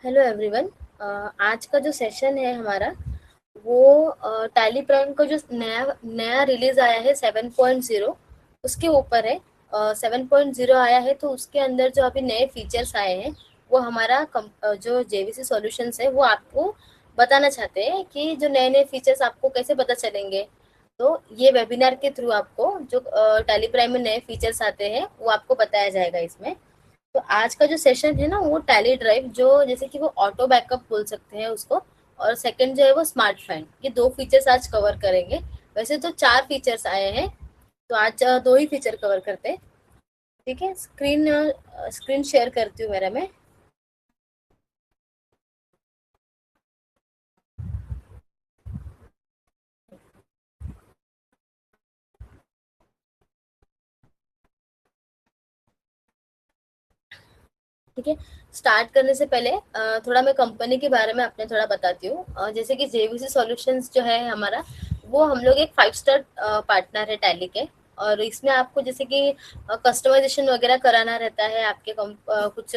Hello everyone. आज का जो सेशन है हमारा वो टैली प्राइम का जो नया नया रिलीज आया है 7.0 उसके ऊपर है। 7.0 आया है तो उसके अंदर जो अभी नए फीचर्स आए हैं वो हमारा जो जेवीसी सॉल्यूशंस है वो आपको बताना चाहते हैं कि जो नए नए फीचर्स आपको कैसे पता चलेंगे। तो ये वेबिनार के थ्रू आपको जो टैली प्राइम में नए फीचर्स आते हैं वो आपको बताया जाएगा इसमें। तो आज का जो सेशन है ना वो टैली ड्राइव जो जैसे कि वो ऑटो बैकअप बोल सकते हैं उसको, और सेकंड जो है वो स्मार्ट फाइंड, ये दो फीचर्स आज कवर करेंगे। वैसे तो चार फीचर्स आए हैं तो आज दो ही फीचर कवर करते हैं। ठीक है, स्क्रीन शेयर करती हूँ मेरा मैं। ठीक है, स्टार्ट करने से पहले थोड़ा मैं कंपनी के बारे में अपने थोड़ा बताती हूँ। जैसे कि जेवीसी सॉल्यूशंस जो है हमारा, वो हम लोग एक 5 स्टार पार्टनर है टैली के। और इसमें आपको जैसे कि कस्टमाइजेशन वगैरह कराना रहता है आपके कुछ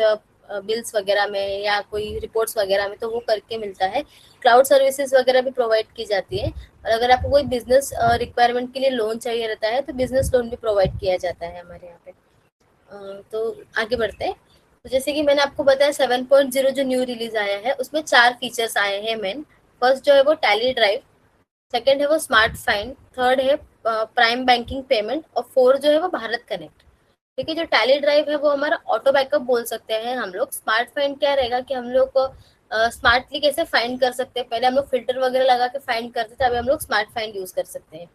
बिल्स वगैरह में या कोई रिपोर्ट्स वगैरह में, तो वो करके मिलता है। क्लाउड सर्विसेज वगैरह भी प्रोवाइड की जाती है। और अगर आपको कोई बिजनेस रिक्वायरमेंट के लिए लोन चाहिए रहता है तो बिजनेस लोन भी प्रोवाइड किया जाता है हमारे यहाँ पे। तो आगे बढ़ते हैं। तो जैसे कि मैंने आपको बताया 7.0 जो न्यू रिलीज आया है उसमें चार फीचर्स आए हैं मेन। फर्स्ट जो है वो टैली ड्राइव, सेकंड है वो स्मार्ट फाइंड, थर्ड है प्राइम बैंकिंग पेमेंट, और फोर्थ जो है वो भारत कनेक्ट। ठीक है, जो टैली ड्राइव है वो हमारा ऑटो बैकअप बोल सकते हैं हम लोग। स्मार्ट फाइंड क्या रहेगा कि हम लोग को स्मार्टली कैसे फाइंड कर सकते हैं। पहले हम लोग फिल्टर वगैरह लगा के फाइंड करते थे, अभी हम लोग स्मार्ट फाइंड यूज कर सकते हैं।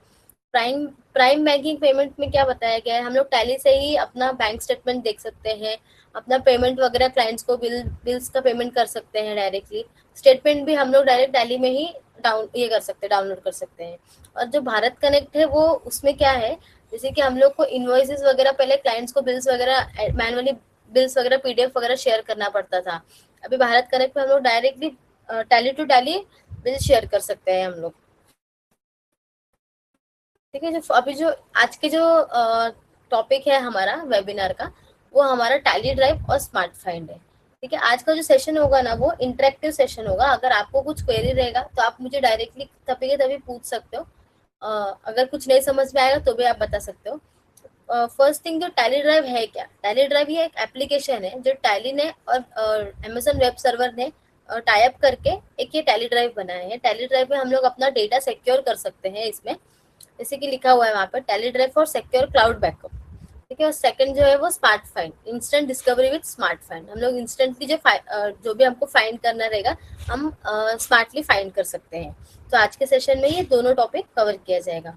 प्राइम प्राइम बैंकिंग पेमेंट में क्या बताया गया है, हम लोग टैली से ही अपना बैंक स्टेटमेंट देख सकते हैं, अपना पेमेंट वगैरह क्लाइंट्स को बिल्स का पेमेंट कर सकते हैं डायरेक्टली। स्टेटमेंट भी हम लोग डायरेक्ट टैली में ही कर सकते हैं, डाउनलोड कर सकते हैं। और जो भारत कनेक्ट है वो उसमें क्या है, जैसे कि हम लोग को इन्वॉइसेस वगैरह पहले क्लाइंट्स को बिल्स वगैरह मैनुअली बिल्स वगैरह पीडीएफ वगैरह शेयर करना पड़ता था। अभी भारत कनेक्ट में हम लोग directly Tally to Tally bill share कर सकते हैं हम लोग। ठीक है, जो अभी जो आज के जो टॉपिक है हमारा वेबिनार का, वो हमारा टैली ड्राइव और स्मार्ट फाइंड है। ठीक है, आज का जो सेशन होगा ना वो इंटरेक्टिव सेशन होगा। अगर आपको कुछ क्वेरी रहेगा तो आप मुझे डायरेक्टली तभी के तभी पूछ सकते हो। अगर कुछ नहीं समझ में आएगा तो भी आप बता सकते हो। फर्स्ट थिंग, जो टैली ड्राइव है क्या, टैली ड्राइव ये एक एप्लीकेशन है जो टैली ने और अमेजन वेब सर्वर ने टाई अप करके एक ये टैली ड्राइव बनाया है। टैली ड्राइव में हम लोग अपना डेटा सिक्योर कर सकते हैं इसमें। जैसे कि लिखा हुआ है वहाँ पर tally drive for secure cloud backup. ठीक है, और सेकंड जो है वो smart find, instant discovery with smart find. हम लोग इंस्टेंटली जो भी हमको फाइंड करना रहेगा हम स्मार्टली फाइंड कर सकते हैं। तो आज के सेशन में ये दोनों टॉपिक कवर किया जाएगा।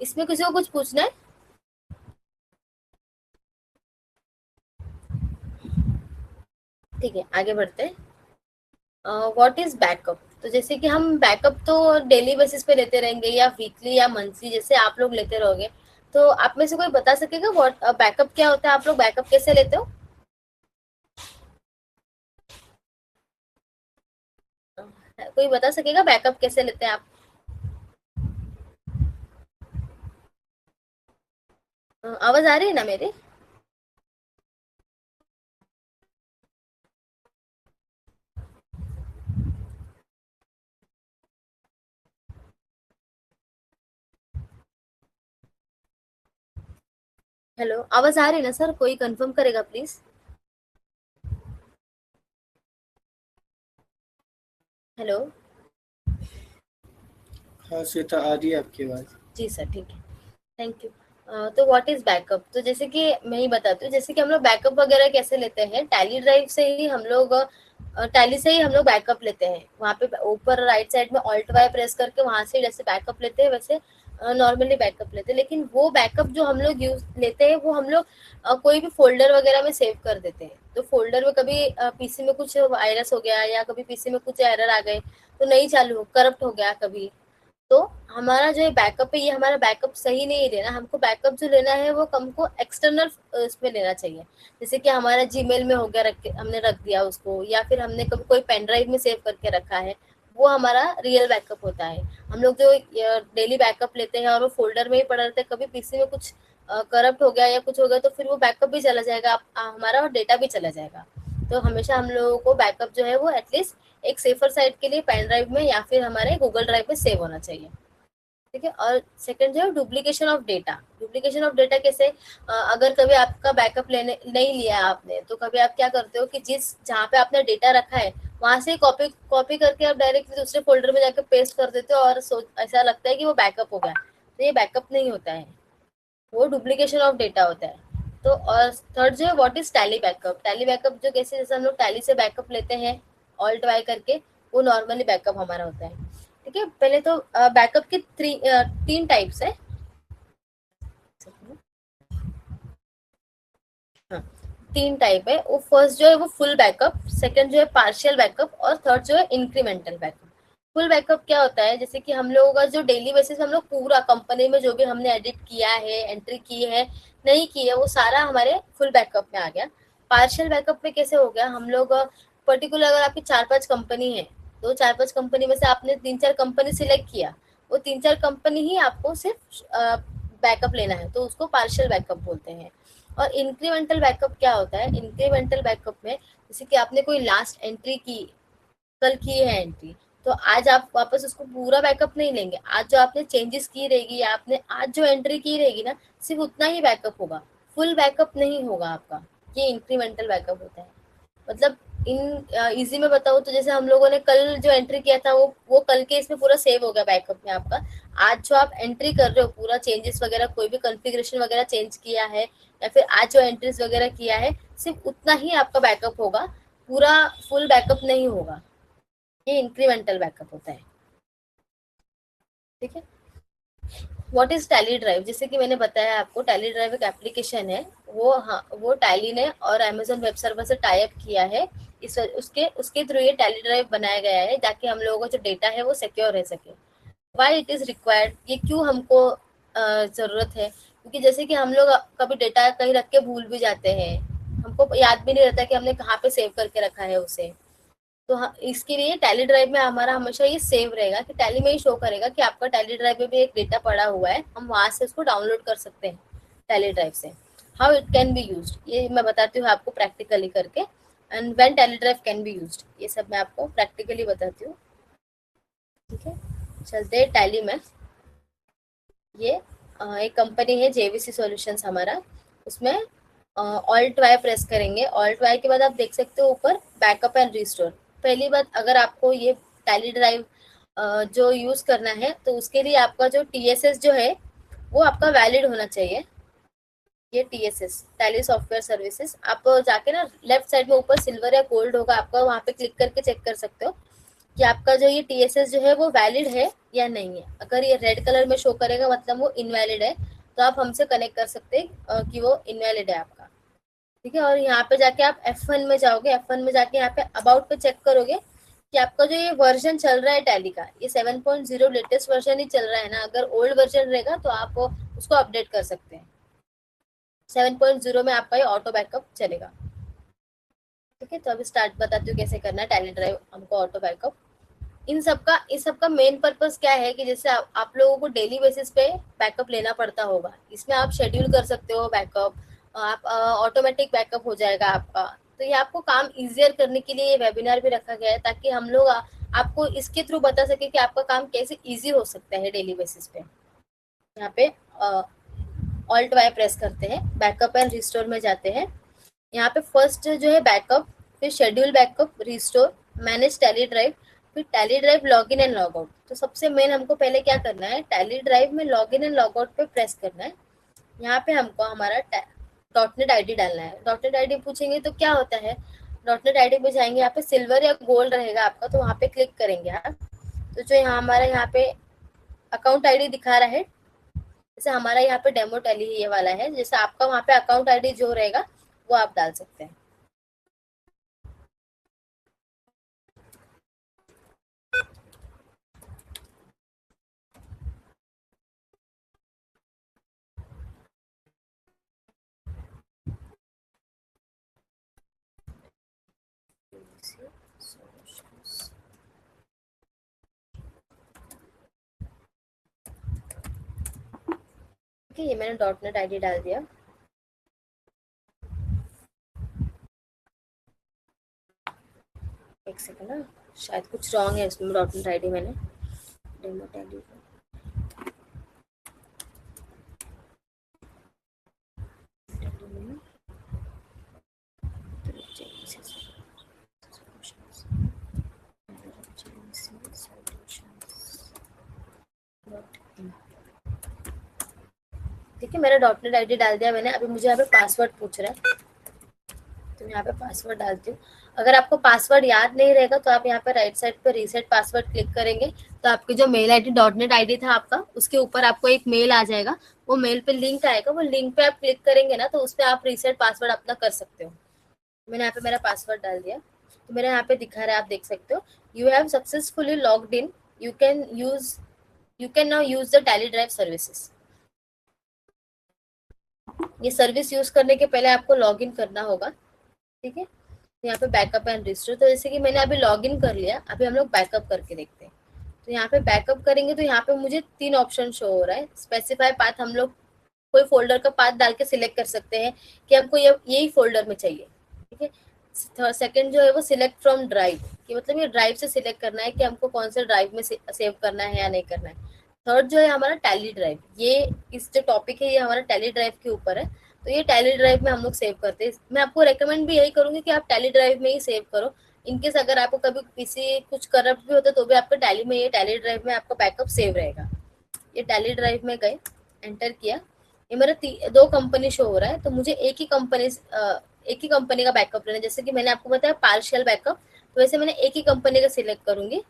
इसमें किसी को कुछ पूछना है? ठीक है, आगे बढ़ते हैं। What is backup? तो जैसे कि हम बैकअप तो डेली बेसिस पे लेते रहेंगे या वीकली या मंथली जैसे आप लोग लेते रहोगे। तो आप में से कोई बता सकेगा व्हाट बैकअप क्या होता है, आप लोग बैकअप कैसे लेते हो? कोई बता सकेगा बैकअप कैसे लेते हैं आप? आवाज आ रही है ना मेरी? हेलो, आवाज आ रही है ना सर? कोई कंफर्म करेगा प्लीज। हेलो। हाँ श्वेता, आ रही है आपकी आवाज़। जी सर, ठीक है, थैंक यू। तो व्हाट इज बैकअप? तो जैसे कि मैं ही बताती हूँ, जैसे कि हम लोग बैकअप वगैरह कैसे लेते हैं, टैली ड्राइव से ही हम लोग टैली से ही हम लोग बैकअप लेते हैं। वहाँ पे ऊपर राइट साइड में ऑल्ट वाई प्रेस करके वहां से जैसे बैकअप लेते हैं वैसे नॉर्मली बैकअप लेते हैं। लेकिन वो बैकअप जो हम लोग यूज लेते हैं वो हम लोग कोई भी फोल्डर वगैरह में सेव कर देते हैं। तो फोल्डर में कभी पीसी में कुछ वायरस हो गया या कभी पीसी में कुछ एरर आ गए तो नहीं चालू, करप्ट हो गया कभी, तो हमारा जो बैकअप है ये हमारा बैकअप सही नहीं लेना। हमको बैकअप जो लेना है वो हमको एक्सटर्नल इसमें लेना चाहिए। जैसे कि हमारा जीमेल में हो गया, हमने रख दिया उसको, या फिर हमने कभी कोई पेन ड्राइव में सेव करके रखा है, वो हमारा रियल बैकअप होता है। हम लोग जो डेली बैकअप लेते हैं और वो फोल्डर में ही पड़ा रहता है, कभी पीसी में कुछ करप्ट हो गया या कुछ हो गया तो फिर वो बैकअप भी चला जाएगा, हमारा और डेटा भी चला जाएगा। तो हमेशा हम लोगों को बैकअप जो है वो एटलीस्ट एक सेफर साइड के लिए पेन ड्राइव में या फिर हमारे गूगल ड्राइव में सेव होना चाहिए। ठीक है। और सेकंड जो है duplication of data. Duplication of data कैसे, अगर कभी आपका बैकअप लेने नहीं लिया है आपने, तो कभी आप क्या करते हो कि जिस जहाँ पे आपने डेटा रखा है वहां से कॉपी कॉपी करके आप डायरेक्टली दूसरे फोल्डर में जाकर पेस्ट कर देते हो और ऐसा लगता है कि वो बैकअप हो गया। तो ये बैकअप नहीं होता है, वो डुप्लीकेशन ऑफ डेटा होता है। तो और थर्ड जो है what is tally backup. Tally backup जो कैसे, जैसे हम लोग टैली से बैकअप लेते हैं ऑल्ट वाई करके, वो नॉर्मली बैकअप हमारा होता है। ठीक है। पहले तो बैकअप के तीन टाइप्स है। हाँ, तीन टाइप है। वो फर्स्ट जो है वो फुल बैकअप, सेकंड जो है पार्शियल बैकअप, और थर्ड जो है इंक्रीमेंटल बैकअप। फुल बैकअप क्या होता है, जैसे कि हम लोगों का जो डेली बेसिस हम लोग पूरा कंपनी में जो भी हमने एडिट किया है, एंट्री की है, नहीं की है, वो सारा हमारे फुल बैकअप में आ गया। पार्शियल बैकअप में कैसे हो गया, हम लोग पर्टिकुलर अगर आपकी 4-5 कंपनी है, तो 4-5 कंपनी में से आपने 3-4 कंपनी सिलेक्ट किया, वो 3-4 कंपनी ही आपको सिर्फ बैकअप लेना है, तो उसको पार्शियल बैकअप बोलते हैं। और इंक्रीमेंटल बैकअप क्या होता है, इंक्रीमेंटल बैकअप में जैसे कि आपने कोई लास्ट एंट्री की, कल की है एंट्री, तो आज आप वापस उसको पूरा बैकअप नहीं लेंगे। आज जो आपने चेंजेस की रहेगी या आपने आज जो एंट्री की रहेगी ना, सिर्फ उतना ही बैकअप होगा, फुल बैकअप नहीं होगा आपका। ये इंक्रीमेंटल बैकअप होता है। मतलब इन इजी में बताऊँ तो जैसे हम लोगों ने कल जो एंट्री किया था वो कल के इसमें पूरा सेव हो गया बैकअप में आपका। आज जो आप एंट्री कर रहे हो पूरा चेंजेस वगैरह, कोई भी कॉन्फ़िगरेशन वगैरह चेंज किया है या फिर आज जो एंट्रीज वगैरह किया है, सिर्फ उतना ही आपका बैकअप होगा, पूरा फुल बैकअप नहीं होगा। ये इंक्रीमेंटल बैकअप होता है। ठीक है। व्हाट इज टैली ड्राइव, जैसे कि मैंने बताया आपको, टैली ड्राइव एक एप्लीकेशन है। वो, हाँ, वो टैली ने और अमेजोन वेब सर्वर से टाई अप किया है। इस उसके उसके थ्रू ये टैली ड्राइव बनाया गया है ताकि हम लोगों का जो डेटा है वो सिक्योर रह सके। वाई इट इज रिक्वायर्ड, ये क्यों हमको जरूरत है, क्योंकि जैसे कि हम लोग कभी डेटा कहीं रख के भूल भी जाते हैं, हमको याद भी नहीं रहता कि हमने कहाँ पे सेव करके रखा है उसे। तो इसके लिए टैली ड्राइव में हमारा हमेशा ये सेव रहेगा कि टैली में ही शो करेगा कि आपका टैली ड्राइव में भी एक डेटा पड़ा हुआ है, हम वहां से उसको डाउनलोड कर सकते हैं टैली ड्राइव से। How it can be use, ये मैं बताती हूँ आपको प्रैक्टिकली करके। And when tally drive can be use, ये सब मैं आपको प्रैक्टिकली बताती हूँ। ठीक है। चलते टैली में। ये एक कंपनी है जेवीसी सॉल्यूशंस हमारा, उसमें ऑल्ट वाई प्रेस करेंगे। ऑल्ट वाई के बाद आप देख सकते हो ऊपर बैकअप एंड रिस्टोर। पहली बात, अगर आपको ये टैली ड्राइव जो यूज करना है, तो उसके लिए आपका जो टीएसएस जो है वो आपका वैलिड होना चाहिए। ये टीएसएस टैली सॉफ्टवेयर सर्विसेज, आप जाके ना लेफ्ट साइड में ऊपर सिल्वर या गोल्ड होगा आपका, वहां पे क्लिक करके चेक कर सकते हो कि आपका जो ये टीएसएस जो है वो वैलिड है या नहीं है। अगर ये रेड कलर में शो करेगा मतलब वो इनवैलिड है, तो आप हमसे कनेक्ट कर सकते हैं कि वो इनवैलिड है आपका। ठीक है। और यहाँ पे जाके आप F1 में जाओगे, F1 में जाके यहाँ पे अबाउट पे चेक करोगे कि आपका जो ये वर्जन चल रहा है टैली का, ये 7.0 लेटेस्ट वर्जन ही चल रहा है ना। अगर ओल्ड वर्जन रहेगा तो आप उसको अपडेट कर सकते हैं। 7.0 में आपका ये ऑटो बैकअप चलेगा। ठीक है। तो अभी स्टार्ट बताती हूँ कैसे करना है टैली ड्राइव हमको ऑटो बैकअप। इस सब का मेन पर्पस क्या है कि जैसे आप लोगों को डेली बेसिस पे बैकअप लेना पड़ता होगा, इसमें आप शेड्यूल कर सकते हो बैकअप, आप ऑटोमेटिक बैकअप हो जाएगा आपका। तो ये आपको काम इजियर करने के लिए ये वेबिनार भी रखा गया है, ताकि हम लोग आपको इसके थ्रू बता सके कि आपका काम कैसे इजी हो सकता है डेली बेसिस पे। यहाँ पे ऑल्ट वाई प्रेस करते हैं, बैकअप एंड रिस्टोर में जाते हैं। यहाँ पे फर्स्ट जो है बैकअप, फिर schedule backup, restore, manage tally drive, फिर Tally drive log in and log out. तो सबसे मेन हमको पहले क्या करना है, टैली ड्राइव में log in and log out पे प्रेस करना है। यहाँ पे हमको हमारा डॉट नेट आई डी डालना है। डॉट नेट आई डी पूछेंगे तो क्या होता है, डॉट नेट आई डी पे जाएंगे, यहाँ पे सिल्वर या गोल्ड रहेगा आपका, तो वहाँ पे क्लिक करेंगे आप। तो जो यहाँ हमारा यहाँ पे अकाउंट आईडी दिखा रहा है, जैसे हमारा यहाँ पे डेमो टैली ये वाला है, जैसे आपका वहाँ पे अकाउंट आईडी जो रहेगा वो आप डाल सकते हैं। ठीक है। ये मैंने डॉट नेट आईडी डाल दिया। एक सेकंड ना, शायद कुछ रॉन्ग है इसमें डॉट नेट आईडी मैंने डेमो टैली ठीक है, मेरा डॉट नेट आईडी डाल दिया मैंने। अभी मुझे यहाँ पे पासवर्ड पूछ रहा है, तो यहाँ पे पासवर्ड डालती हूँ। अगर आपको पासवर्ड याद नहीं रहेगा तो आप यहाँ पे राइट साइड पे रीसेट पासवर्ड क्लिक करेंगे तो आपकी जो mail ID dot net ID था आपका, उसके ऊपर आपको एक मेल आ जाएगा। वो मेल पे लिंक आएगा, वो लिंक पे आप क्लिक करेंगे ना तो उस पर आप रीसेट पासवर्ड अपना कर सकते हो। मैंने यहाँ पे मेरा पासवर्ड डाल दिया, तो मेरे यहाँ पे दिखा रहा है, आप देख सकते हो, you have successfully logged in, you can now use the tally drive services. ये सर्विस यूज करने के पहले आपको लॉग इन करना होगा, ठीक है। यहाँ पे बैकअप एंड रिस्टोर, तो जैसे कि मैंने अभी लॉग इन कर लिया, अभी हम लोग बैकअप करके देखते हैं। तो यहाँ पे बैकअप करेंगे तो यहाँ पे मुझे 3 ऑप्शन शो हो रहा है। स्पेसिफाई पाथ, हम लोग कोई फोल्डर का पाथ डाल के सिलेक्ट कर सकते हैं कि हमको यही फोल्डर में चाहिए, ठीक है। सेकंड जो है वो सिलेक्ट फ्रॉम ड्राइव, कि मतलब ये ड्राइव से सिलेक्ट करना है कि हमको कौन से ड्राइव में सेव करना है या नहीं करना है। थर्ड जो है हमारा टैली ड्राइव, ये इस जो टॉपिक है ये हमारा टैली ड्राइव के ऊपर है, तो ये टैली ड्राइव में हम लोग सेव करते हैं। मैं आपको रेकमेंड भी यही करूंगी कि आप टैली ड्राइव में ही सेव करो। इनकेस अगर आपको कभी पीसी कुछ करप्ट भी होता है तो भी आपका टैली में, ये टैली ड्राइव में आपका बैकअप सेव रहेगा। ये टैली ड्राइव में गए, एंटर किया, ये मेरा 2 कंपनी शो हो रहा है, तो मुझे एक ही कंपनी का बैकअप लेना है। जैसे कि मैंने आपको बताया पार्शियल बैकअप, तो वैसे मैंने एक ही कंपनी का सिलेक्ट करूंगी,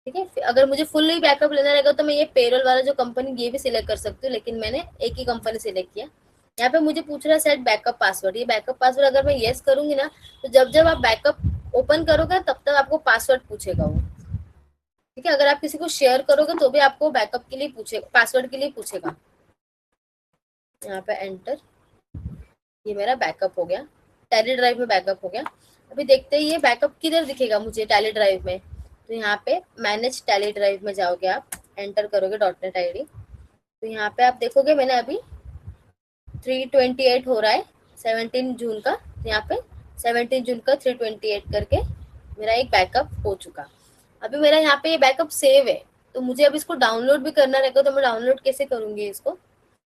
ठीक है। अगर मुझे फुल बैकअप लेना रहेगा तो मैं ये पेरोल वाला जो कंपनी ये भी सिलेक्ट कर सकती हूँ, लेकिन मैंने एक ही कंपनी सिलेक्ट किया। यहाँ पे मुझे पूछ रहा है सेट बैकअप पासवर्ड, ये बैकअप पासवर्ड अगर मैं येस करूंगी ना तो जब जब आप बैकअप ओपन करोगे तब तक आपको पासवर्ड पूछेगा वो, ठीक है। अगर आप किसी को शेयर करोगे तो भी आपको बैकअप के लिए पूछेगा, पासवर्ड के लिए पूछेगा। यहाँ पे एंटर, ये मेरा बैकअप हो गया, टैली ड्राइव में बैकअप हो गया। अभी देखते हैं ये बैकअप किधर दिखेगा मुझे टैली ड्राइव में। तो यहाँ पे मैनेज टैली ड्राइव में जाओगे आप, एंटर करोगे डॉट नेट आई डी, तो यहाँ पे आप देखोगे मैंने अभी 328 हो रहा है 17 जून का, तो यहाँ पे 17 जून का 328 करके मेरा एक बैकअप हो चुका। अभी मेरा यहाँ पे ये बैकअप सेव है, तो मुझे अब इसको डाउनलोड भी करना रहेगा, तो मैं डाउनलोड कैसे करूंगी इसको,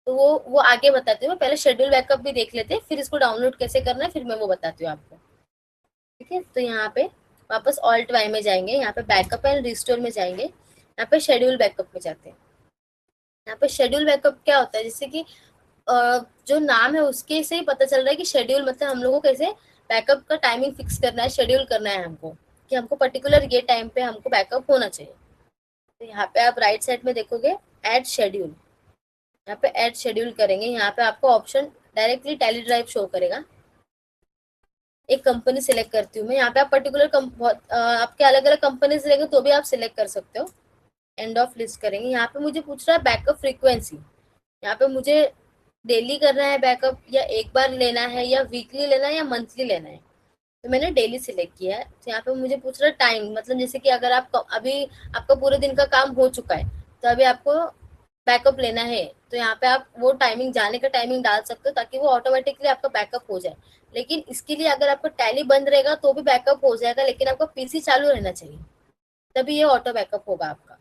तो वो आगे बताती हूँ। पहले शेड्यूल बैकअप भी देख लेते हैं, फिर इसको डाउनलोड कैसे करना है फिर मैं वो बताती हूँ आपको, ठीक है। तो यहाँ पे वापस ऑल्ट वाई में जाएंगे, यहाँ पे बैकअप एंड रिस्टोर में जाएंगे, यहाँ पे शेड्यूल बैकअप में जाते हैं। यहाँ पे शेड्यूल बैकअप क्या होता है, जैसे कि जो नाम है उसके से ही पता चल रहा है कि शेड्यूल मतलब हम लोगों को कैसे बैकअप का टाइमिंग फिक्स करना है, शेड्यूल करना है हमको, कि हमको पर्टिकुलर ये टाइम पे हमको बैकअप होना चाहिए। तो यहाँ पे आप राइट साइड में देखोगे ऐड शेड्यूल, यहाँ पे ऐड शेड्यूल करेंगे, यहाँ पे आपको option directly tally drive show करेगा। एक कंपनी सिलेक्ट करती हूँ मैं, यहाँ पे आप पर्टिकुलर आपके अलग अलग कंपनीज रहेंगे तो भी आप सिलेक्ट कर सकते हो। एंड ऑफ लिस्ट करेंगे, यहाँ पे मुझे पूछ रहा है बैकअप फ्रीक्वेंसी, यहाँ पे मुझे डेली करना है बैकअप या एक बार लेना है या वीकली लेना है या मंथली लेना है, तो मैंने डेली सिलेक्ट किया है। तो यहाँ पे मुझे पूछ रहा है टाइम, मतलब जैसे कि अगर आप अभी आपका पूरे दिन का काम हो चुका है तो अभी आपको बैकअप लेना है, तो यहाँ पे आप वो टाइमिंग, जाने का टाइमिंग डाल सकते हो ताकि वो ऑटोमेटिकली आपका बैकअप हो जाए। लेकिन इसके लिए अगर आपका टैली बंद रहेगा तो भी बैकअप हो जाएगा, लेकिन आपका पीसी चालू रहना चाहिए, तभी ये ऑटो बैकअप होगा आपका।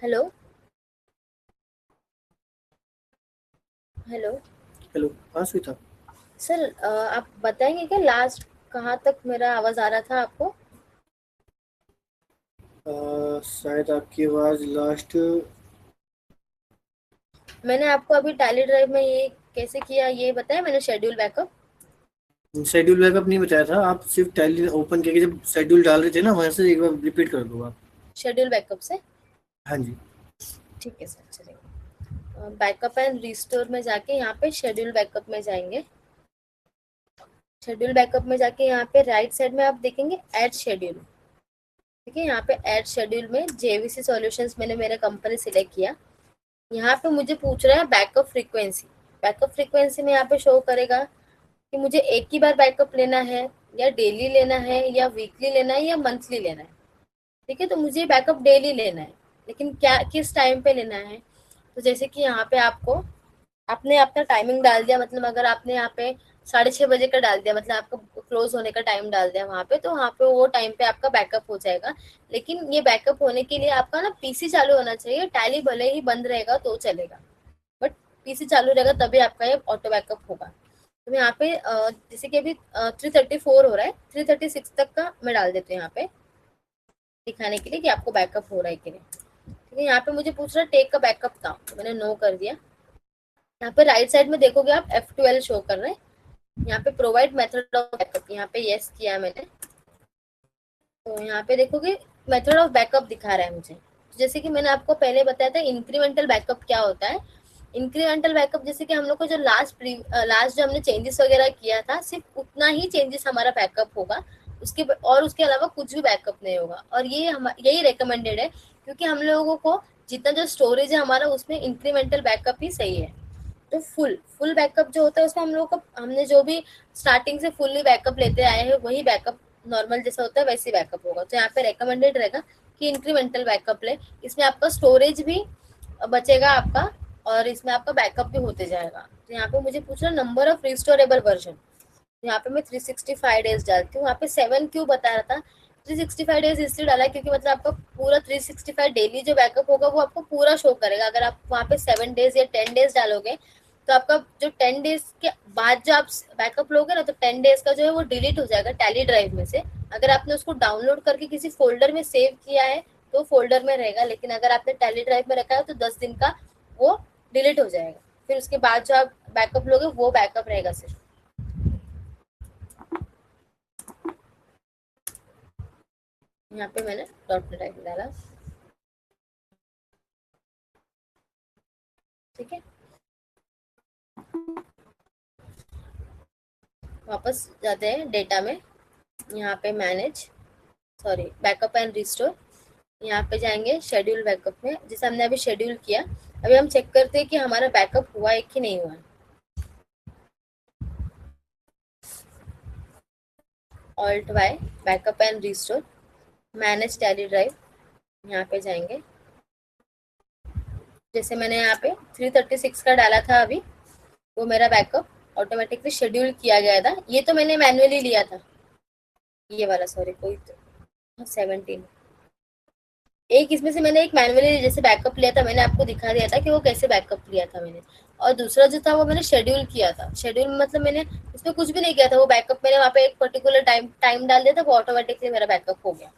Hello hello hello. हाँ श्वेता। सर, आप बताएंगे क्या लास्ट कहाँ तक मेरा आवाज़ आ रहा था आपको? शायद आपकी आवाज़ लास्ट। मैंने आपको अभी टैली ड्राइव में ये कैसे किया ये बताया मैंने, शेड्यूल बैकअप। शेड्यूल बैकअप नहीं बताया था, आप सिर्फ टैली ओपन करके जब शेड्यूल डाल रहे थे ना, वहाँ से एक बार रिपीट कर दो आप। शेड्यूल बैकअप से। हाँ जी। ठीक है सर, चलेगा। बैकअप एंड रिस्टोर में जाके यहाँ पे शेड्यूल बैकअप में जाएंगे। शेड्यूल बैकअप में जाके यहाँ पे राइट साइड में आप देखेंगे ऐड शेड्यूल। ठीक है, यहाँ पे ऐड शेड्यूल में जेवीसी सॉल्यूशंस मैंने मेरा कंपनी सिलेक्ट किया। यहाँ पे मुझे पूछ रहा है बैकअप फ्रीक्वेंसी। बैकअप फ्रीक्वेंसी में यहाँ पे शो करेगा कि मुझे एक ही बार बैकअप लेना है, या डेली लेना है, या वीकली लेना है, या मंथली लेना है। ठीक है, तो मुझे बैकअप डेली लेना है, लेकिन क्या किस टाइम पे लेना है? तो जैसे कि यहाँ पे आपको आपने अपना टाइमिंग डाल दिया, मतलब अगर आपने यहाँ पे 6:30 बजे का डाल दिया, मतलब आपका क्लोज होने का टाइम डाल दिया वहाँ पे, तो वहाँ पे वो टाइम पे आपका बैकअप हो जाएगा। लेकिन ये बैकअप होने के लिए आपका ना पीसी चालू होना चाहिए। टैली भले ही बंद रहेगा तो चलेगा, बट पीसी चालू रहेगा तभी आपका ये ऑटो बैकअप होगा। तो मैं यहाँ पे जैसे कि अभी 3:34 हो रहा है, 3:36 तक का मैं डाल देती हूँ यहाँ पे, दिखाने के लिए कि आपको बैकअप हो रहा है कि नहीं। ठीक है, यहाँ पे मुझे पूछ रहा है टेक का बैकअप था, तो मैंने नो कर दिया। यहाँ पे राइट साइड में देखोगे आप F12 शो कर रहे हैं। यहाँ पे प्रोवाइड मेथड ऑफ बैकअप, यहाँ पे यस किया मैंने। तो यहाँ पे देखोगे मेथड ऑफ बैकअप दिखा रहा है मुझे। तो जैसे कि मैंने आपको पहले बताया था इंक्रीमेंटल बैकअप क्या होता है। इंक्रीमेंटल बैकअप जैसे कि हम लोग को जो लास्ट जो हमने चेंजेस वगैरह किया था, सिर्फ उतना ही चेंजेस हमारा बैकअप होगा। उसके अलावा कुछ भी बैकअप नहीं होगा, और यही रिकमेंडेड है, क्योंकि हम लोगों को जितना जो स्टोरेज है हमारा उसमें इंक्रीमेंटल बैकअप ही सही है। तो फुल फुल बैकअप जो होता है उसमें हम लोग को हमने जो भी स्टार्टिंग से फुल्ली बैकअप लेते आए हैं वही बैकअप नॉर्मल जैसा होता है वैसे बैकअप होगा। तो यहाँ पे रिकमेंडेड रहेगा कि इंक्रीमेंटल बैकअप ले। इसमें आपका स्टोरेज भी बचेगा आपका, और इसमें आपका बैकअप भी होते जाएगा। तो यहाँ पे मुझे पूछ रहा नंबर ऑफ रिस्टोरेबल वर्जन। यहाँ पे मैं 365 डेज डालती हूँ। यहाँ पे 7 क्यों बता रहा था? 365 डेज इसलिए डाला क्योंकि मतलब आपका पूरा 365 डेली जो बैकअप होगा वो आपको पूरा शो करेगा। अगर आप वहाँ पे 7 डेज या 10 डेज डालोगे तो आपका जो 10 डेज के बाद जो आप बैकअप लोगे ना, तो 10 डेज का जो है वो डिलीट हो जाएगा टैली ड्राइव में से। अगर आपने उसको डाउनलोड करके किसी फोल्डर में सेव किया है तो फोल्डर में रहेगा, लेकिन अगर आपने टैली ड्राइव में रखा है तो 10 दिन का वो डिलीट हो जाएगा। फिर उसके बाद जो आप बैकअप लोगे वो बैकअप रहेगा सिर्फ। यहाँ पे मैंने डॉट नेट डाला। ठीक है, वापस जाते हैं डेटा में। यहाँ पे manage, sorry, backup and restore. यहाँ पे जाएंगे शेड्यूल बैकअप में, जैसे हमने अभी शेड्यूल किया। अभी हम चेक करते हैं कि हमारा बैकअप हुआ है कि नहीं हुआ। Alt Y, backup and restore, manage tally drive. यहाँ पे जाएंगे, जैसे मैंने यहाँ पे 336 का डाला था अभी, वो मेरा बैकअप ऑटोमेटिकली शेड्यूल किया गया था। ये तो मैंने मैनुअली लिया था, ये वाला, सॉरी, कोई तो 17। एक इसमें से मैंने एक मैनुअली जैसे बैकअप लिया था, मैंने आपको दिखा दिया था कि वो कैसे बैकअप लिया था मैंने। और दूसरा जो था वो मैंने शेड्यूल किया था। शेड्यूल में मतलब मैंने इसमें कुछ भी नहीं किया था, वो बैकअप मैंने वहाँ पे एक पर्टिकुलर टाइम डाल दिया था, वो ऑटोमेटिकली मेरा बैकअप हो गया।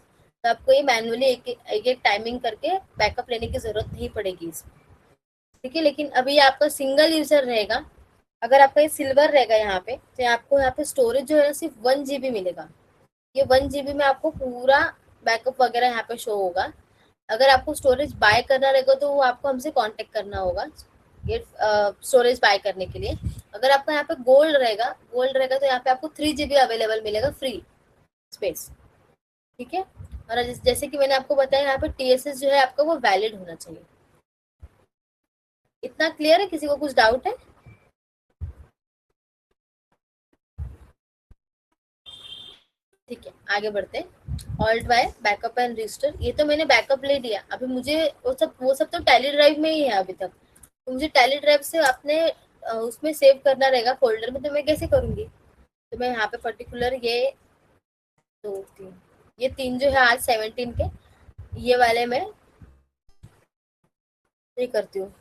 तो आपको ये मैनुअली एक टाइमिंग करके बैकअप लेने की जरूरत नहीं पड़ेगी इसमें। ठीक है, लेकिन अभी ये आपका सिंगल यूजर रहेगा। अगर आपका ये सिल्वर रहेगा यहाँ पे, तो आपको यहाँ पे स्टोरेज जो है सिर्फ 1 GB मिलेगा। ये 1 GB में आपको पूरा बैकअप वगैरह यहाँ पे शो होगा। अगर आपको स्टोरेज बाय करना रहेगा तो वो आपको हमसे कांटेक्ट करना होगा ये स्टोरेज बाय करने के लिए। अगर आपका यहाँ पे गोल्ड रहेगा तो यहाँ पे आपको 3 GB अवेलेबल मिलेगा फ्री स्पेस। ठीक है, और जैसे कि मैंने आपको बताया यहाँ पे TSS जो है आपका वो वैलिड होना चाहिए। इतना क्लियर है? किसी को कुछ डाउट है? ठीक है, आगे बढ़ते हैं। Alt Y, backup and restore. ये तो मैंने बैकअप ले लिया। अभी मुझे वो सब तो टैली ड्राइव में ही है अभी तक। तो मुझे टैली ड्राइव से अपने उसमें सेव करना रहेगा फोल्डर में, तो मैं कैसे करूंगी? तो मैं यहाँ पे पर्टिकुलर ये 2 3, ये 3 जो है आज 17 के, ये वाले मैं ये करती हूँ,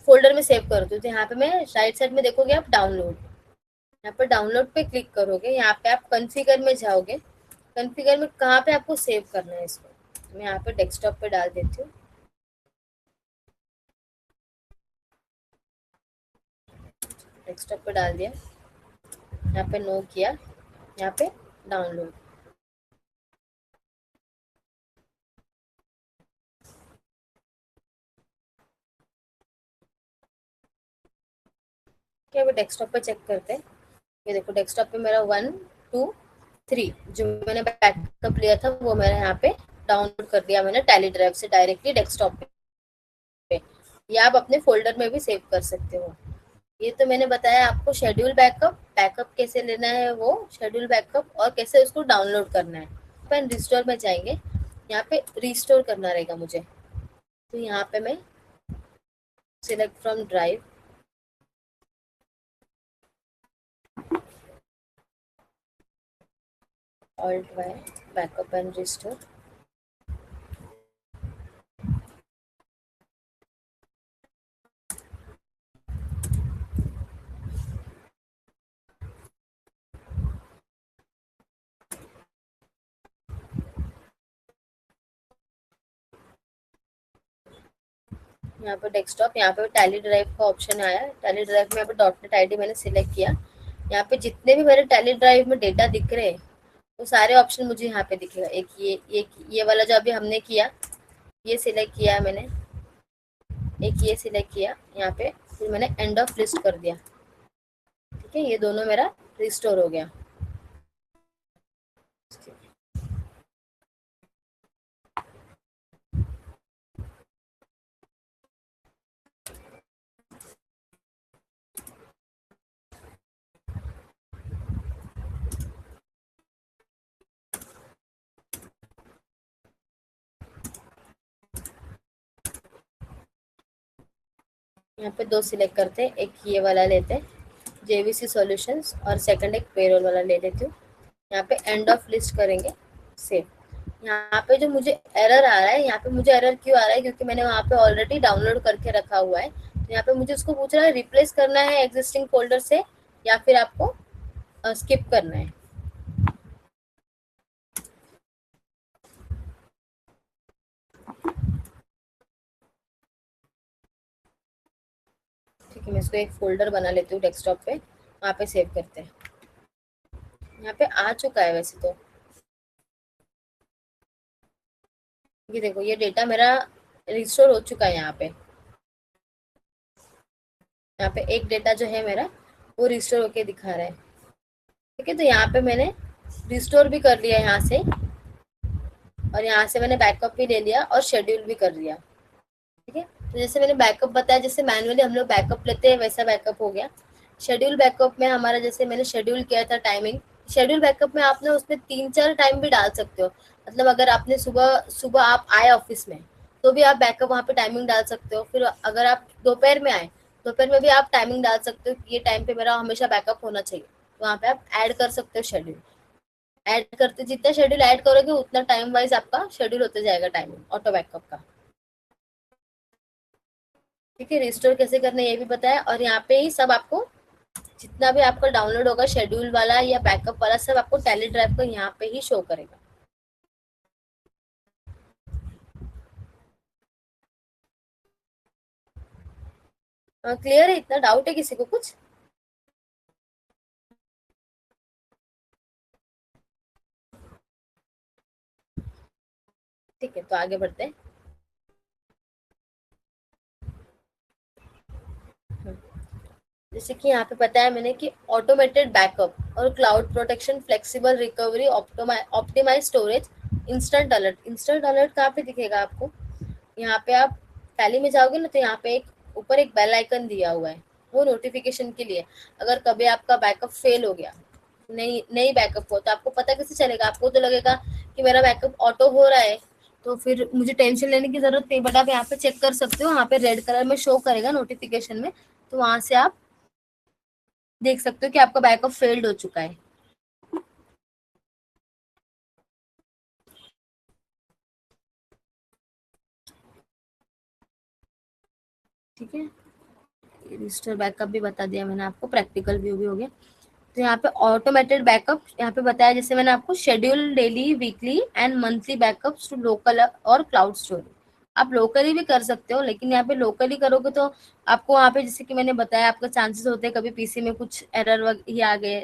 फोल्डर में सेव करती हूँ। तो यहाँ पे मैं राइट साइड में देखोगे आप डाउनलोड, यहाँ पर डाउनलोड पे क्लिक करोगे, यहाँ पे आप कॉन्फ़िगर में जाओगे। कॉन्फ़िगर में कहाँ पे आपको सेव करना है इसको, तो मैं यहाँ पे डेस्कटॉप पे डाल देती हूँ। डेस्कटॉप पे डाल दिया, यहाँ पे नो किया, यहाँ पे डाउनलोड। क्या अभी डेस्कटॉप पे चेक करते हैं। ये देखो डेस्कटॉप पे मेरा 1 2 3 जो मैंने बैकअप लिया था वो मैंने यहाँ पे डाउनलोड कर दिया मैंने टैली ड्राइव से डायरेक्टली डेस्कटॉप पे, या आप अपने फोल्डर में भी सेव कर सकते हो। ये तो मैंने बताया आपको शेड्यूल बैकअप, बैकअप कैसे लेना है वो शेड्यूल बैकअप, और कैसे उसको डाउनलोड करना है। अपन रिस्टोर में जाएंगे, यहाँ पे रिस्टोर करना रहेगा मुझे। तो यहाँ पे मैं select from drive, alt Y, backup and restore. यहाँ पे डेस्कटॉप, यहाँ पे टैली ड्राइव का ऑप्शन आया है। टैली ड्राइव में यहाँ पे डॉट नेट आईडी मैंने सिलेक्ट किया। यहाँ पे जितने भी मेरे टैली ड्राइव में डेटा दिख रहे हैं वो सारे ऑप्शन मुझे यहाँ पे दिखेगा। एक ये वाला जो अभी हमने किया, ये सिलेक्ट किया मैंने, एक ये सिलेक्ट किया यहाँ पे, फिर मैंने एंड ऑफ लिस्ट कर दिया। ठीक है, ये दोनों मेरा रिस्टोर हो गया। यहाँ पे दो सिलेक्ट करते हैं, एक ये वाला लेते हैं जेवीसी सॉल्यूशंस, और सेकंड एक पेरोल वाला ले लेती हूँ। यहाँ पे एंड ऑफ लिस्ट करेंगे, सेव। यहाँ पे जो मुझे एरर आ रहा है, यहाँ पे मुझे एरर क्यों आ रहा है, क्योंकि मैंने वहाँ पे ऑलरेडी डाउनलोड करके रखा हुआ है। तो यहाँ पे मुझे उसको पूछ रहा है रिप्लेस करना है एग्जिस्टिंग फोल्डर से, या फिर आपको स्किप करना है। ठीक है, मैं इसको एक फोल्डर बना लेती हूँ डेस्कटॉप पे, वहाँ पे सेव करते हैं। यहाँ पे आ चुका है वैसे तो, ये देखो ये डेटा मेरा रिस्टोर हो चुका है। यहाँ पे एक डेटा जो है मेरा वो रिस्टोर होके दिखा रहा है। ठीक है, तो यहाँ पे मैंने रिस्टोर भी कर लिया यहाँ से, और यहाँ से मैंने बैकअप भी ले लिया और शेड्यूल भी कर लिया। ठीक है, तो जैसे मैंने बैकअप बताया, जैसे मैनुअली हम लोग बैकअप लेते हैं वैसा बैकअप हो गया। शेड्यूल बैकअप में हमारा, जैसे मैंने शेड्यूल किया था टाइमिंग, शेड्यूल बैकअप में आपने उसमें 3 4 टाइम भी डाल सकते हो। मतलब अगर आपने सुबह सुबह आप आए ऑफिस में, तो भी आप बैकअप वहाँ पे टाइमिंग डाल सकते हो। फिर अगर आप दोपहर में आए, दोपहर में भी आप टाइमिंग डाल सकते हो कि ये टाइम पे मेरा हमेशा बैकअप होना चाहिए। तो वहाँ पे आप ऐड कर सकते हो शेड्यूल। ऐड करते जितना शेड्यूल ऐड करोगे उतना टाइम वाइज आपका शेड्यूल होते जाएगा टाइमिंग ऑटो बैकअप का। ठीक है, रिस्टोर कैसे करना है ये भी बताया, और यहाँ पे ही सब आपको जितना भी आपका डाउनलोड होगा शेड्यूल वाला या बैकअप वाला, सब आपको टैली ड्राइव को यहाँ पे ही शो करेगा। क्लियर है? इतना डाउट है किसी को कुछ? ठीक है, तो आगे बढ़ते हैं। जैसे कि यहाँ पे बताया मैंने कि ऑटोमेटेड बैकअप और cloud protection, flexible recovery, optimise storage, instant alert. Instant alert कहाँ पे दिखेगा आपको? यहाँ पे आप टैली में जाओगे ना, तो यहाँ पे एक ऊपर एक बेल आइकन दिया हुआ है, वो नोटिफिकेशन के लिए। अगर कभी आपका बैकअप फेल हो गया, नहीं बैकअप हो, तो आपको पता कैसे चलेगा? आपको तो लगेगा कि मेरा बैकअप ऑटो हो रहा है, तो फिर मुझे टेंशन लेने की जरूरत नहीं। बट आप यहाँ पे चेक कर सकते हो, वहाँ पे रेड कलर में शो करेगा नोटिफिकेशन में, तो वहां से आप देख सकते हो कि आपका बैकअप फेल्ड हो चुका है। ठीक है, रजिस्टर बैकअप भी बता दिया मैंने आपको, प्रैक्टिकल व्यू भी हो गया। तो यहाँ पे ऑटोमेटेड बैकअप यहाँ पे बताया, जैसे मैंने आपको schedule daily, weekly and monthly backups to local और क्लाउड स्टोरेज। आप लोकली भी कर सकते हो, लेकिन यहाँ पे लोकली करोगे तो आपको वहाँ पे, जैसे कि मैंने बताया, आपका चांसेस होते हैं कभी पीसी में कुछ एरर ही आ गए,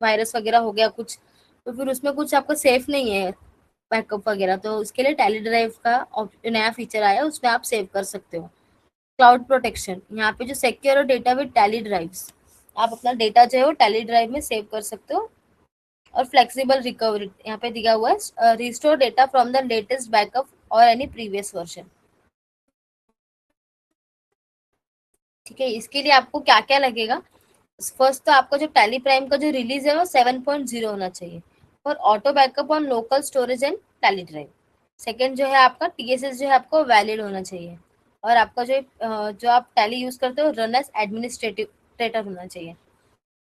वायरस वगैरह हो गया कुछ, तो फिर उसमें कुछ आपका सेफ नहीं है बैकअप वगैरह। तो उसके लिए टैली ड्राइव का नया फीचर आया, उसमें आप सेव कर सकते हो। क्लाउड प्रोटेक्शन, यहाँ पे जो सिक्योर और डेटा विद टैली ड्राइव्स, आप अपना डेटा जो है वो टैली ड्राइव में सेव कर सकते हो। और फ्लेक्सिबल रिकवरी यहाँ पे दिया हुआ है, restore data from the latest backup और एनी प्रीवियस वर्जन। ठीक है, इसके लिए आपको क्या क्या लगेगा। फर्स्ट तो आपका जो टैली प्राइम का जो रिलीज है वो 7.0 होना चाहिए और auto backup on local storage and tally drive. Second जो है आपका टीएसएस जो है आपको वैलिड होना चाहिए, और आपका जो आप टैली यूज करते हो रन एज एडमिनिस्ट्रेटर होना चाहिए।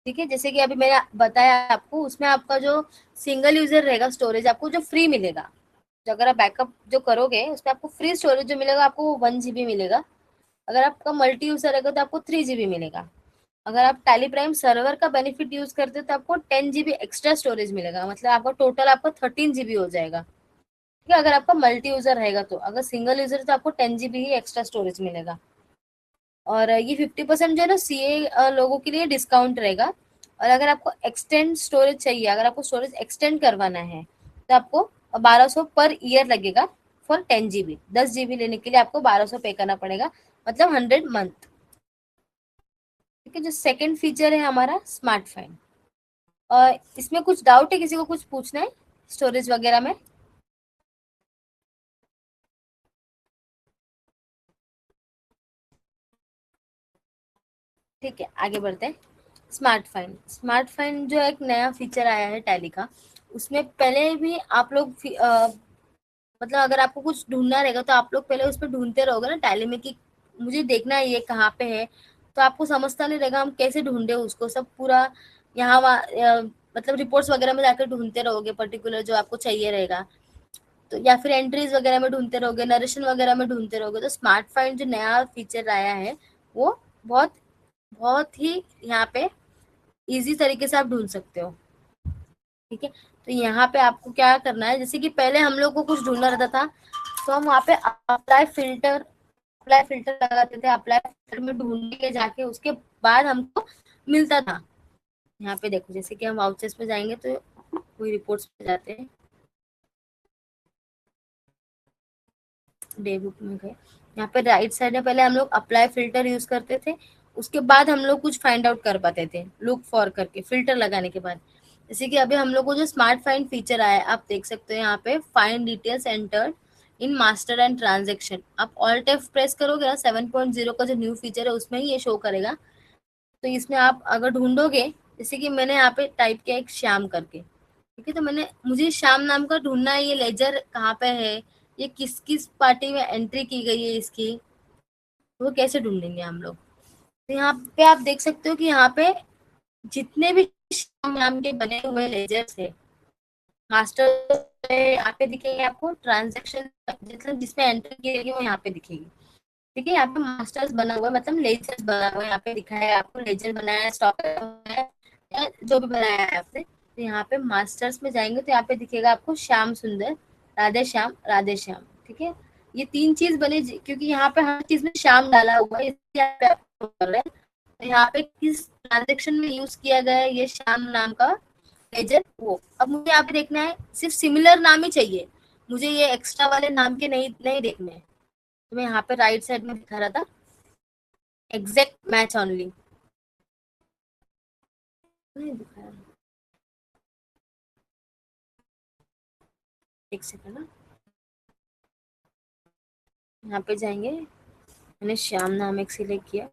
ठीक है, जैसे कि अभी मैंने बताया आपको, उसमें आपका जो सिंगल यूजर रहेगा स्टोरेज आपको जो फ्री मिलेगा, जो अगर आप बैकअप जो करोगे उसमें आपको फ्री स्टोरेज जो मिलेगा आपको वो 1 GB मिलेगा। अगर आपका मल्टी यूजर रहेगा तो आपको 3 GB मिलेगा। अगर आप टैली प्राइम सर्वर का बेनिफिट यूज करते हो तो आपको 10 GB एक्स्ट्रा स्टोरेज मिलेगा, मतलब आपका टोटल आपका 13 GB हो जाएगा। ठीक है, अगर आपका मल्टी यूजर रहेगा तो, अगर सिंगल यूजर तो आपको 10 GB ही एक्स्ट्रा स्टोरेज मिलेगा। और ये 50% जो है ना सीए लोगों के लिए डिस्काउंट रहेगा। और अगर आपको एक्सटेंड स्टोरेज चाहिए, अगर आपको स्टोरेज एक्सटेंड करवाना है तो आपको 1200 पर ईयर लगेगा फॉर 10 GB। 10 GB लेने के लिए आपको 1200 पे करना पड़ेगा, मतलब 100 मंथ। ठीक है, जो सेकंड फीचर है हमारा स्मार्ट फाइन। और इसमें कुछ डाउट है, किसी को कुछ पूछना है स्टोरेज वगैरह में? ठीक है, आगे बढ़ते हैं। स्मार्ट फाइन जो एक नया फीचर आया है टैली का, उसमें पहले भी आप लोग मतलब अगर आपको कुछ ढूंढना रहेगा तो आप लोग पहले उस पर ढूंढते रहोगे ना टैली में कि मुझे देखना है ये कहाँ पे है, तो आपको समझता नहीं रहेगा हम कैसे ढूंढे उसको, सब पूरा यहाँ मतलब रिपोर्ट्स वगैरह में जाकर ढूंढते रहोगे पर्टिकुलर जो आपको चाहिए रहेगा, तो या फिर एंट्रीज वगैरह में ढूंढते रहोगे, नरेशन वगैरह में ढूंढते रहोगे। तो स्मार्ट फाइंड जो नया फीचर आया है वो बहुत बहुत ही यहाँ पे इजी तरीके से आप ढूंढ सकते हो। ठीक है, तो यहाँ पे आपको क्या करना है, जैसे कि पहले हम लोग को कुछ ढूंढना रहता था तो हम वहाँ पे अप्लाई फिल्टर लगाते थे, अप्लाई फिल्टर में ढूंढ के जाके उसके बाद हमको मिलता था। यहाँ पे देखो, जैसे कि हम वाउचर्स पे जाएंगे तो कोई रिपोर्ट्स पे जाते हैं, डे बुक में गए, यहाँ पे राइट साइड में पहले हम लोग अप्लाई फिल्टर यूज करते थे, उसके बाद हम लोग कुछ फाइंड आउट कर पाते थे लुक फॉर करके फिल्टर लगाने के बाद। जैसे कि अभी हम लोग को जो स्मार्ट फाइंड फीचर आया है आप देख सकते हो यहाँ पे, find details entered in master and transaction. आप ऑल्ट F प्रेस करोगे ना, 7.0 का जो न्यू फीचर है उसमें ही ये शो करेगा। तो इसमें आप अगर ढूंढोगे, जैसे कि मैंने यहाँ पे टाइप किया एक श्याम करके, ठीक है, तो मुझे श्याम नाम का ढूंढना है, ये लेजर कहाँ पे है, ये किस किस पार्टी में एंट्री की गई है इसकी, तो वो कैसे ढूंढेंगे हम लोग। तो यहाँ पे आप देख सकते हो कि यहाँ पे जितने भी श्याम नाम के बने हुए लेजर्स है, मास्टर यहाँ पे दिखेंगे आपको, ट्रांजेक्शन मतलब जिसमें एंट्री की जाएगी वो यहाँ पे दिखेगी। ठीक है, यहाँ पे मास्टर्स बना हुआ है, मतलब लेजर्स बना हुआ है, यहाँ पे दिखा है आपको लेजर बनाया है, स्टॉक बनाया है, या जो भी बनाया है आपने। तो यहाँ पे मास्टर्स में जाएंगे तो यहाँ पे दिखेगा आपको श्याम सुंदर, राधे श्याम, राधे श्याम। ठीक है, ये तीन चीज बने क्योंकि यहाँ पे हर चीज में श्याम डाला हुआ है, इसलिए यहाँ पे आपको कर रहे हैं। तो यहाँ पे किस ट्रांजेक्शन में यूज किया गया है ये श्याम नाम का लेजर, वो अब मुझे यहाँ पे देखना है, सिर्फ सिमिलर नाम ही चाहिए मुझे, ये एक्स्ट्रा वाले नाम के नहीं नहीं देखने हैं। तो मैं यहाँ पे राइट साइड में दिखा रहा था एग्जैक्ट मैच ओनली, नहीं दिखा रहा, एक सेकंड ना, यहाँ पे जाएंगे, मैंने श्याम नाम एक सिलेक्ट किया,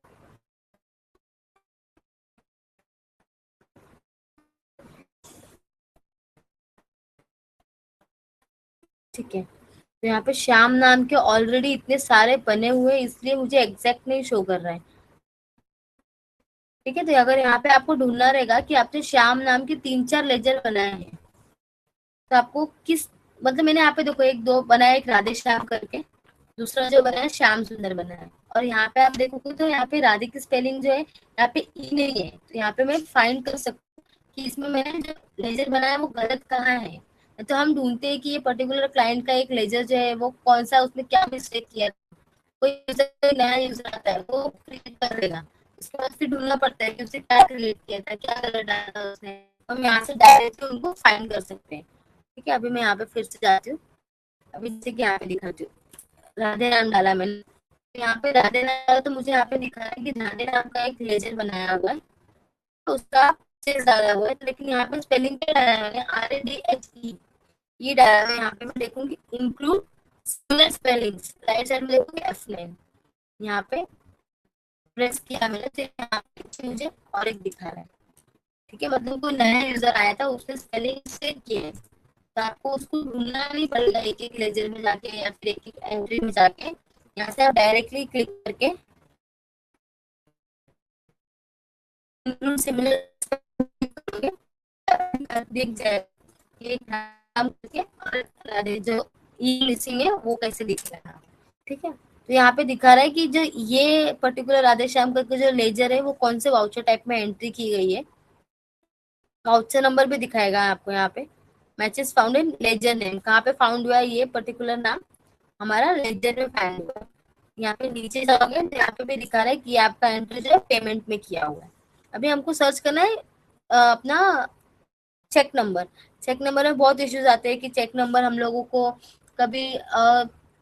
ठीक है, तो यहाँ पे श्याम नाम के ऑलरेडी इतने सारे बने हुए हैं, इसलिए मुझे एग्जैक्ट नहीं शो कर रहा है। ठीक है, तो अगर यहाँ पे आपको ढूंढना रहेगा कि आपने श्याम नाम के 3-4 लेजर बनाए हैं, तो आपको किस, मतलब मैंने यहाँ पे देखो एक दो बनाया, एक राधे श्याम करके, दूसरा जो बनाया श्याम सुंदर बनाया है, और यहाँ पे आप देखोगे तो यहाँ पे राधे की स्पेलिंग जो है यहाँ पे ई नहीं है, तो यहाँ पे मैं फाइंड कर सकती हूँ कि इसमें मैंने जो लेजर बनाया वो गलत कहाँ है। तो हम ढूंढते हैं कि ये पर्टिकुलर क्लाइंट का एक लेजर जो है वो कौन सा, उसमें क्या मिस्टेक किया। कोई यूजर नया यूजर आता है वो क्रिएट कर देगा, उसके बाद फिर ढूंढना पड़ता है कि उसे क्या क्रिएट किया था, क्या कलर डाला था उसने। हम यहाँ से डायरेक्टली उनको फाइंड कर सकते हैं। ठीक है, अभी मैं यहाँ पे फिर से जाती हूँ। अभी जैसे कि यहाँ पे दिखाती हूँ, राधे नाम डाला मैंने, तो यहाँ पे राधे नाम डाला तो मुझे यहाँ पे दिखा है कि राधे नाम का एक लेजर बनाया हुआ है, तो उसका सेल्स डाला हुआ है। लेकिन यहाँ पे स्पेलिंग क्या डाला है मैंने, RADHE ये डाला है। यहाँ पे मैं देखूंगी include similar spellings, right side में देखूंगी F9, यहाँ पे प्रेस किया मैंने, तो यहाँ पे मुझे और एक दिखा रहा है। ठीक है, मतलब कोई नया यूजर आया था, उसने स्पेलिंग सेव किया है, तो आपको उसको ढूंढना नहीं पड़ेगा एक एक लेजर में जाके या फिर एक एक एंट्री में जाके। यहाँ से आप डायरेक्टली क्लिक करके इंक्लूड सिमिलर दिख जाएगा ये नाम करके, और जो ई मिसिंग है वो कैसे दिख रहा है। ठीक है, तो यहाँ पे दिखा रहा है कि जो ये पर्टिकुलर राधे श्याम करके जो लेजर है वो कौन से वाउचर टाइप में एंट्री की गई है। वाउचर नंबर भी दिखाएगा आपको यहाँ पे। Matches found in ledger name, कहाँ पे फाउंड हुआ है ये पर्टिकुलर नाम, हमारा लेजर में फाउंड हुआ है। यहाँ पे नीचे जाओगे तो यहाँ पे भी दिखा रहा है कि आपका एंट्री जो है पेमेंट में किया हुआ है। अभी हमको सर्च करना है अपना चेक नंबर। चेक नंबर में बहुत इश्यूज आते हैं कि चेक नंबर हम लोगों को कभी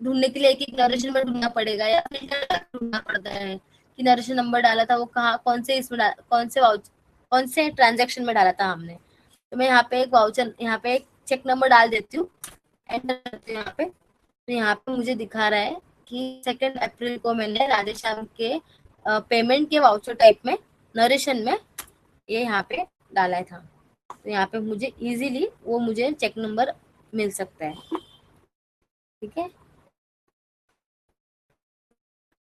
ढूंढने के लिए एक एक नरेशन में ढूंढना पड़ेगा या फिल्टर ढूंढना पड़ता है कि नरेशन नंबर डाला था वो कहाँ, कौन से इसमें कौन से ट्रांजेक्शन में डाला था हमने। तो मैं यहाँ पे एक वाउचर, यहाँ पे एक चेक नंबर डाल देती हूँ, एंटर करती हूँ यहाँ पे। तो यहाँ पे मुझे दिखा रहा है कि 2 अप्रैल को मैंने राधेश्याम के पेमेंट के वाउचर टाइप में नरेशन में ये यहाँ पे डाला था। तो यहाँ पे मुझे इजीली वो मुझे चेक नंबर मिल सकता है। ठीक है,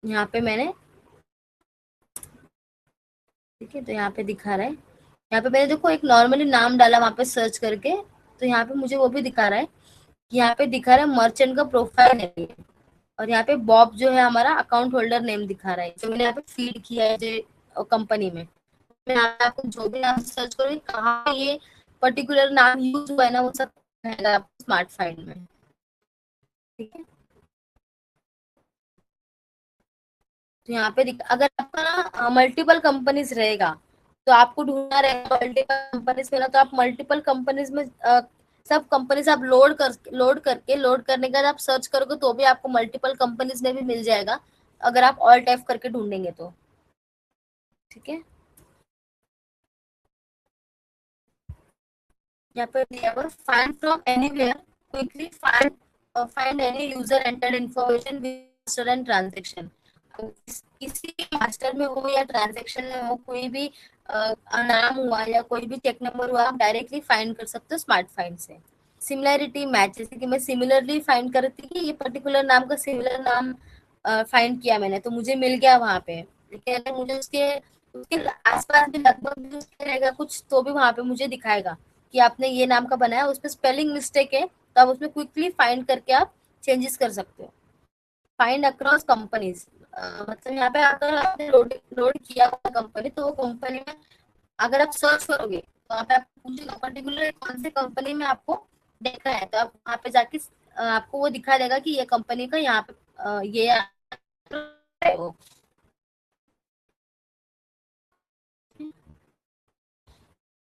यहाँ पे मैंने, ठीक है, तो यहाँ पे दिखा रहा है, यहाँ पे मैंने देखो एक नॉर्मली नाम डाला वहां पे सर्च करके, तो यहाँ पे मुझे वो भी दिखा रहा है कि यहाँ पे दिखा रहा है मर्चेंट का प्रोफाइल है, और यहाँ पे बॉब जो है हमारा अकाउंट होल्डर नेम दिखा रहा है जो मैंने यहाँ पे फीड किया है जो कंपनी में। मैं यहाँ पे आपको जो भी नाम सर्च करूँगी कहाँ ये पर्टिकुलर नाम यूज हुआ है ना वो सब दिखाएगा आपको स्मार्ट फाइंड में। ठीक है, तो यहाँ पे अगर आपका ना मल्टीपल कंपनीज रहेगा तो आपको ढूंढना रहेगा मल्टीपल कंपनीज में ना, तो आप मल्टीपल कंपनीज में सब कंपनीज आप लोड करने के बाद आप सर्च करोगे तो भी आपको मल्टीपल कंपनीज में भी मिल जाएगा, अगर आप ऑल टैप करके ढूंढेंगे तो। ठीक है, यहाँ पे दिया हुआ find from anywhere, quickly find any user entered information master and transaction. किसी मास्टर में हो या ट्रांजेक्शन में हो, कोई भी नाम हुआ या कोई भी चेक नंबर हुआ, आप डायरेक्टली फाइंड कर सकते हो स्मार्ट फाइंड से। सिमिलैरिटी मैच, जैसे कि मैं सिमिलरली फाइंड कर रही थी कि ये पर्टिकुलर नाम का सिमिलर नाम फाइंड किया मैंने तो मुझे मिल गया वहां पे। लेकिन अगर मुझे उसके उसके आसपास भी लगभग भी उसके रहेगा कुछ तो भी वहां पे मुझे दिखाएगा कि आपने ये नाम का बनाया, उसमें स्पेलिंग मिस्टेक है, तो आप उसमें क्विकली फाइंड करके आप चेंजेस कर सकते हो। फाइंड अक्रॉस कंपनीज, मतलब यहाँ पे अगर आपने लोड किया हुआ कंपनी तो वो कंपनी में अगर आप सर्च करोगे तो वहाँ पे आपको पूछेगा पर्टिकुलर कौन से कंपनी में आपको देखना है, तो आप वहाँ पे जाके आपको वो दिखा देगा कि ये कंपनी का यहाँ पे ये है वो।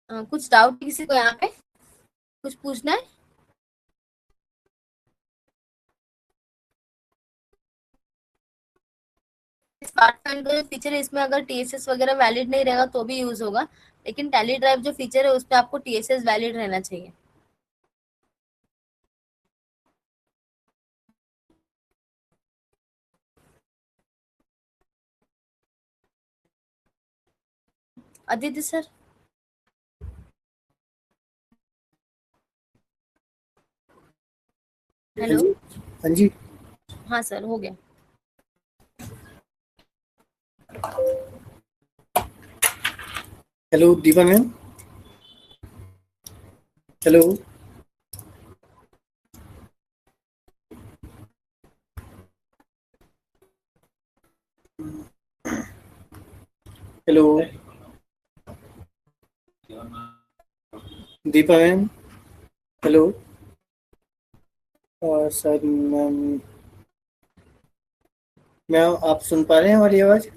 कुछ डाउट किसी को यहाँ पे कुछ पूछना है? स्मार्टफोन का जो फीचर है इसमें अगर टीएसएस वगैरह वैलिड नहीं रहेगा तो भी यूज होगा, लेकिन टैली ड्राइव जो फीचर है उसमें आपको टीएसएस वैलिड रहना चाहिए। आदित्य सर। हाँ हेलो। जी। हाँ जी। हाँ सर, हो गया। Hello Deepa ma'am. Hello. Hello Deepa ma'am. Hello. और सर मैम, मैम आप सुन पा रहे हैं हमारी आवाज़?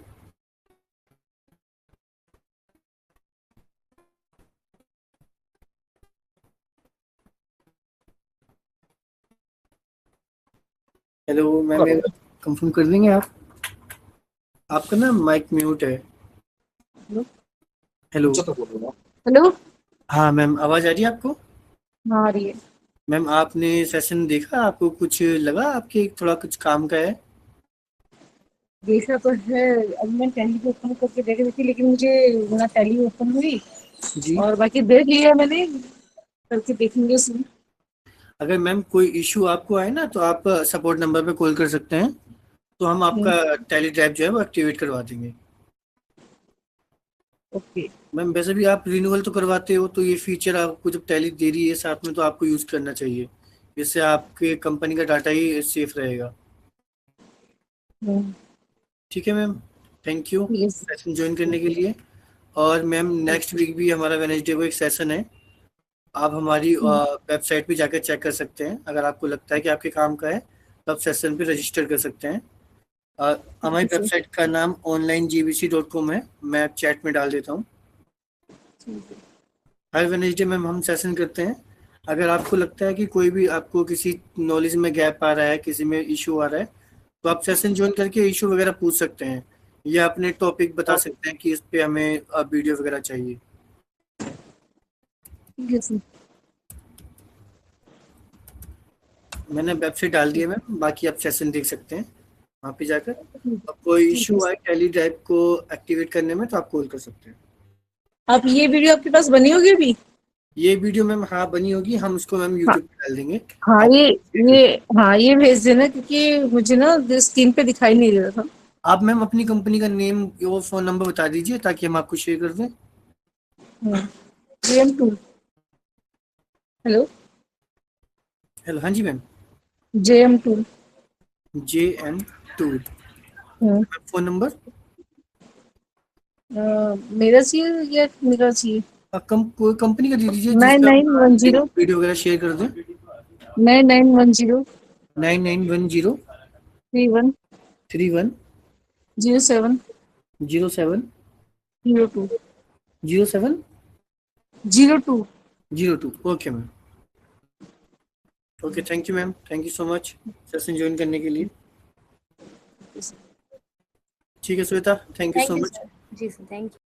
हेलो मैम, एक कंफर्म कर देंगे आप? आपका ना माइक म्यूट है। हेलो। हेलो। हाँ मैम, आवाज़ आ रही है आपको? हाँ, आ रही है। मैम आपने सेशन देखा, आपको कुछ लगा आपके थोड़ा कुछ काम का है? देखा तो है। अब मैं टैली को ओपन करके देख रही थी, लेकिन मुझे ना टैली ओपन हुई। जी। और बाकी देख लिया मैंने, करके देखेंगे उसमें। अगर मैम कोई इशू आपको आए ना, तो आप सपोर्ट नंबर पे कॉल कर सकते हैं, तो हम हम्म, आपका टेली ड्राइव जो है वो एक्टिवेट करवा देंगे। ओके। मैम वैसे भी आप रिन्यूअल तो करवाते हो, तो ये फीचर आपको जब टैली दे रही है साथ में, तो आपको यूज़ करना चाहिए। इससे आपके कंपनी का डाटा ही सेफ रहेगा। ठीक है ma'am, thank you yes. Session join करने के लिए। और मैम नेक्स्ट वीक भी हमारा वेनेसडे को एक सेशन है। आप हमारी वेबसाइट पे जाकर चेक कर सकते हैं, अगर आपको लगता है कि आपके काम का है तो आप सेशन पे रजिस्टर कर सकते हैं। हमारी सर। वेबसाइट का नाम onlinegvc.com है, मैं चैट में डाल देता हूँ। हर वेनेसडे में हम सेशन करते हैं। अगर आपको लगता है कि कोई भी आपको किसी नॉलेज में गैप आ रहा है, किसी में इशू आ रहा है, तो आप सेशन ज्वाइन करके इशू वगैरह पूछ सकते हैं, या अपने टॉपिक बता सकते हैं कि इस पे हमें वीडियो वगैरह चाहिए। यस। मैंने वेबसाइट डाल दी है मैम, बाकी आप सेशन देख सकते हैं वहाँ पे जाकर। अब कोई ठीक है। इशू आए टेली ड्राइव को एक्टिवेट करने में, तो आप कॉल कर सकते हैं। आप ये वीडियो आपके पास बनी होगी अभी? ये वीडियो मैम हाँ बनी होगी, हम उसको मैम हाँ। यूट्यूब पे डाल देंगे। हाँ, आप ये हाँ, ये भेज देना, क्योंकि मुझे ना स्क्रीन पे दिखाई नहीं दे रहा था। आप मैम अपनी कंपनी का नेम और फ़ोन नंबर बता दीजिए, ताकि हम आपको शेयर कर दें। JM2। हेलो। हेलो, हाँ जी ma'am. JM2। JM2। Phone number? मेरा चाहिए या मेरा चाहिए? कोई कंपनी का दे दीजिए नाइन जिसका नाइन वन जीरो वीडियो वगैरह शेयर कर दें। 9910 9910 31 31 07 07 02 07 02। 02। Okay ma'am. Okay, thank you ma'am, thank you so much session join करने के लिए। ठीक है Shweta, thank you so thank you much. Sir. जी सर, थैंक यू।